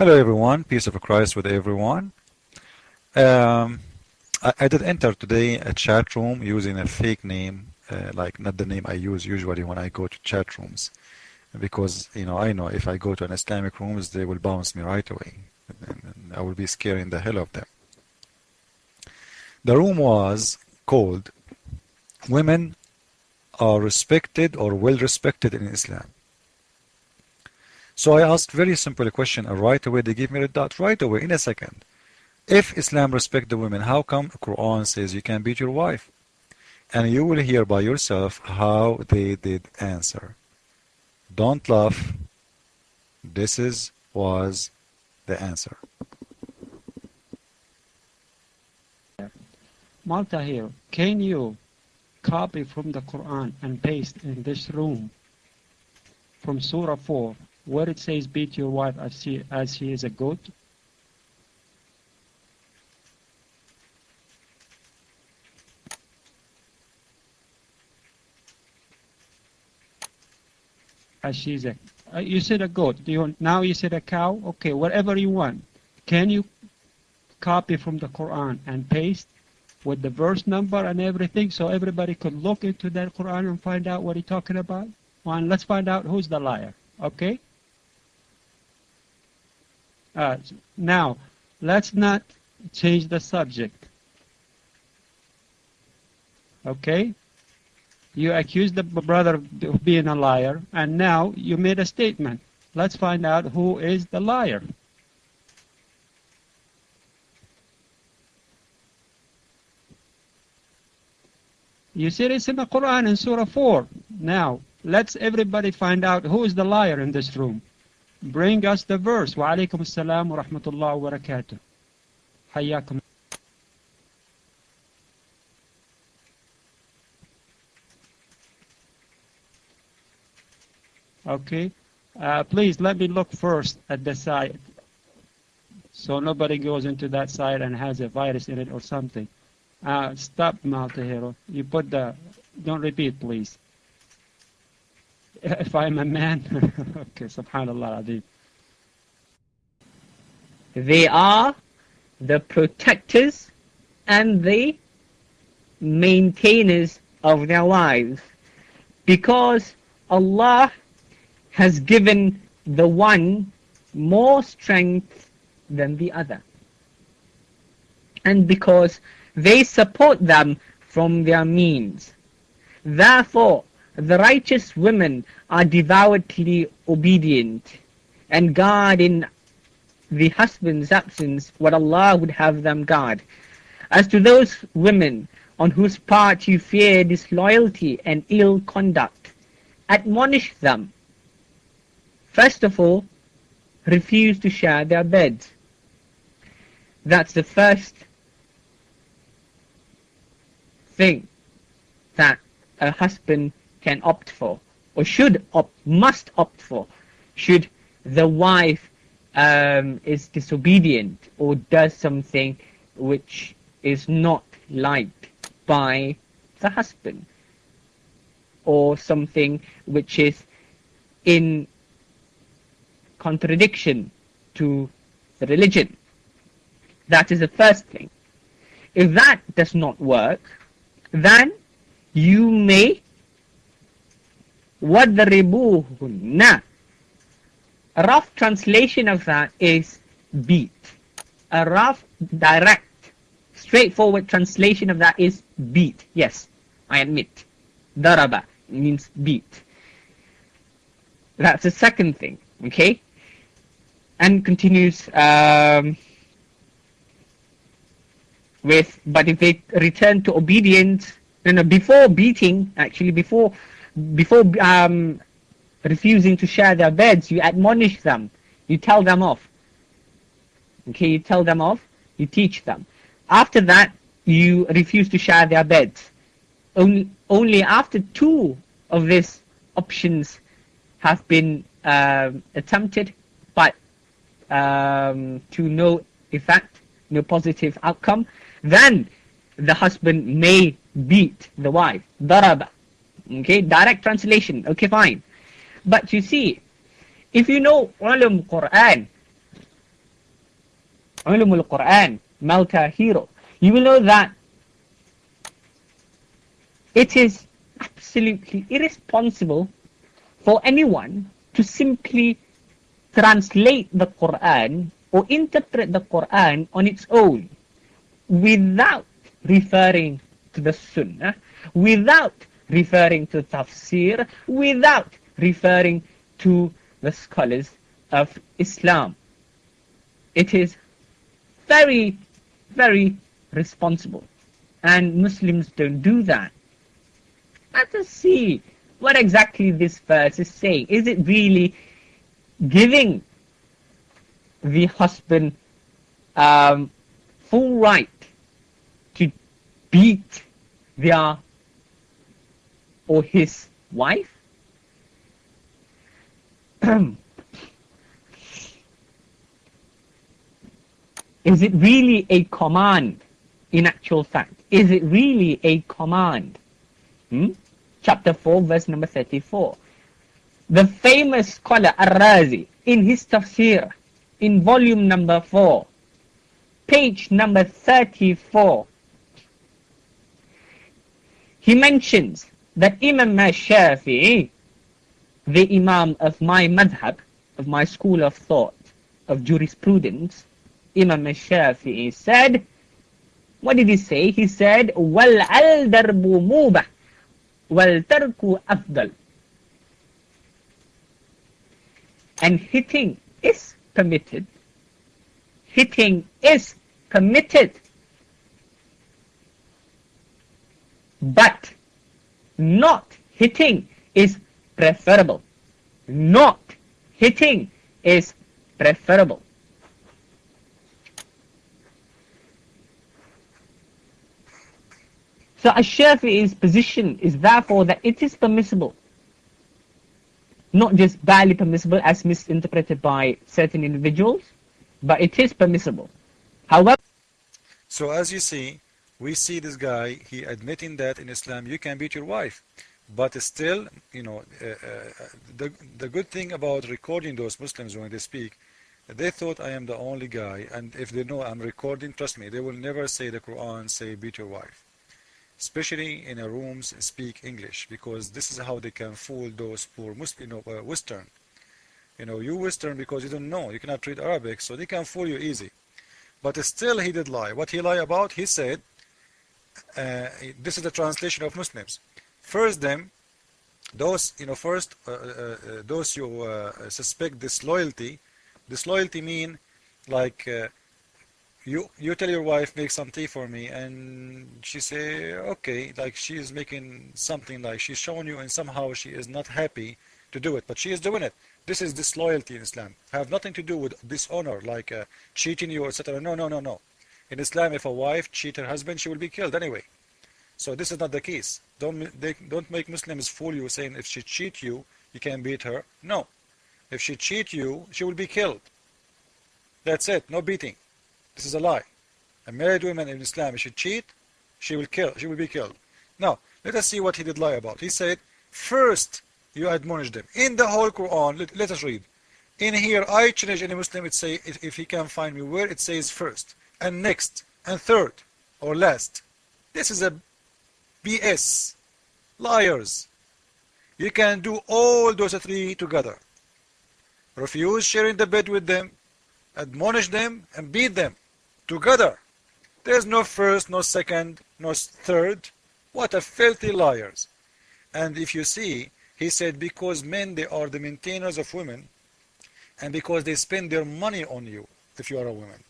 Hello everyone, peace of Christ with everyone. Um, I did enter today a chat room using a fake name, like not the name I use usually when I go to chat rooms, because I know if I go to an Islamic rooms they will bounce me right away, and I will be scaring the hell of them. The room was called "Women are respected or well respected in Islam." So I asked very simple question, and right away they give me the dot right away in a second. If Islam respect the women, how come the Quran says you can beat your wife? And you will hear by yourself how they did answer. Don't laugh. Was the answer. Malta here, can you copy from the Quran and paste in this room from Surah 4 where it says beat your wife as she is a goat? As she's a you said a goat. Now you said a cow? Okay, whatever you want. Can you copy from the Quran and paste with the verse number and everything so everybody could look into that Quran and find out what he's talking about? And let's find out who's the liar. Okay? Now, let's not change the subject. Okay? You accused the brother of being a liar, and now you made a statement. Let's find out who is the liar. You said it's in the Quran in Surah 4. Now, let's everybody find out who is the liar in this room. Bring us the verse. Wa alaikum assalam wa rahmatullahi wa barakatuh. Hayyakum. Okay. Please let me look first at the side so nobody goes into that side and has a virus in it or something. Stop, Malta Hero. You put the... Don't repeat, please. If I'm a man... okay, subhanallah adib. They are the protectors and the maintainers of their wives, because Allah has given the one more strength than the other, and because they support them from their means. Therefore, the righteous women are devoutly obedient and guard in the husband's absence what Allah would have them guard. As to those women on whose part you fear disloyalty and ill conduct, admonish them. First of all, refuse to share their beds. That's the first thing that a husband can opt for, or must opt for, should the wife is disobedient or does something which is not liked by the husband, or something which is in contradiction to the religion. That is the first thing. If that does not work, then you may وَضْرِبُوهُنَّ. A rough translation of that is beat. A rough, direct, straightforward translation of that is beat. Yes, I admit. Daraba means beat. That's the second thing, okay? And continues with, but if they return to obedience, before beating, actually before refusing to share their beds, you admonish them, you tell them off. Okay, you tell them off, you teach them. After that, you refuse to share their beds. Only after two of these options have been attempted, but to no effect, no positive outcome, then the husband may beat the wife. Daraba. Okay, direct translation. Okay, fine. But you see, if you know ulum Quran, Ulumul Quran, Malta Hero, you will know that it is absolutely irresponsible for anyone to simply translate the Quran or interpret the Quran on its own without referring to the Sunnah, without referring to tafsir, without referring to the scholars of Islam. It is very, very responsible, and Muslims don't do that. Let us see what exactly this verse is saying. Is it really giving the husband full right to beat their or his wife? Is it really a command? In actual fact, is it really a command? Chapter 4, verse number 34. The famous scholar Ar-Razi, in his tafsir, in volume number 4, page number 34, he mentions that Imam Shafi'i, the Imam of my madhab, of my school of thought, of jurisprudence, Imam Shafi'i said, what did he say? He said, وَالْعَلْ دَرْبُ مُوبَةٌ وَالْتَرْكُ أَفْضَلُ. And hitting is permitted. Hitting is permitted. But not hitting is preferable. Not hitting is preferable. So Ash-Shafi'i's position is therefore that it is permissible, not just barely permissible as misinterpreted by certain individuals, but it is permissible. However, So as you see, we see this guy, he admitting that in Islam you can beat your wife. But still, you know, the good thing about recording those Muslims when they speak, they thought I am the only guy, and if they know I'm recording, trust me, they will never say the Quran, say beat your wife. Especially in a rooms speak English, because this is how they can fool those poor Muslim, Western. You Western because you don't know, you cannot read Arabic, so they can fool you easy. But still he did lie. What he lied about, he said, this is the translation of Muslims. First them, those, those you suspect disloyalty mean like, you tell your wife make some tea for me, and she say okay, like she is making something, like she's showing you, and somehow she is not happy to do it, but she is doing it. This is disloyalty in Islam. Have nothing to do with dishonor, like cheating you, etc. No. In Islam, if a wife cheat her husband, she will be killed anyway. So this is not the case. Don't make Muslims fool you saying if she cheat you, you can beat her. No. If she cheat you, she will be killed. That's it. No beating. This is a lie. A married woman in Islam, if she cheat, she will be killed. Now, let us see what he did lie about. He said, first you admonish them. In the whole Quran, let us read. In here, I challenge any Muslim, it say, if he can find me where it says first, and next, and third, or last. This is a BS. Liars. You can do all those three together. Refuse sharing the bed with them, admonish them, and beat them together. There's no first, no second, no third. What a filthy liars. And if you see, he said, because men, they are the maintainers of women, and because they spend their money on you, if you are a woman,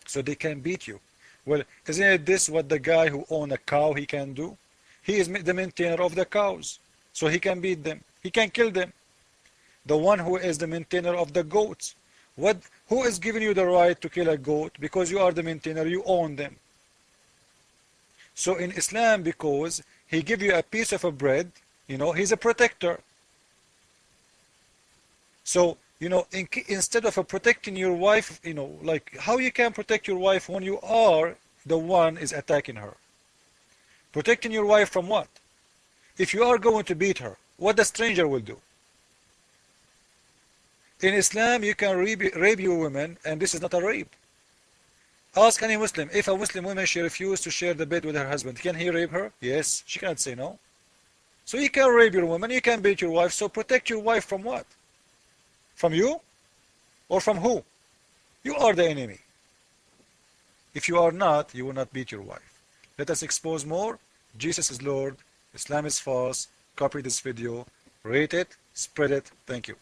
so they can beat you. Well, isn't it this what the guy who owns a cow, he can do? He is the maintainer of the cows, so he can beat them. He can kill them. The one who is the maintainer of the goats, who is giving you the right to kill a goat? Because you are the maintainer, you own them. So in Islam, because he give you a piece of a bread, he's a protector. So, instead of protecting your wife, like how you can protect your wife when you are the one is attacking her? Protecting your wife from what? If you are going to beat her, what the stranger will do? In Islam, you can rape your women, and this is not a rape. Ask any Muslim. If a Muslim woman, she refused to share the bed with her husband, can he rape her? Yes. She cannot say no. So you can rape your woman, you can beat your wife. So protect your wife from what? From you? Or from who? You are the enemy. If you are not, you will not beat your wife. Let us expose more. Jesus is Lord. Islam is false. Copy this video. Rate it. Spread it. Thank you.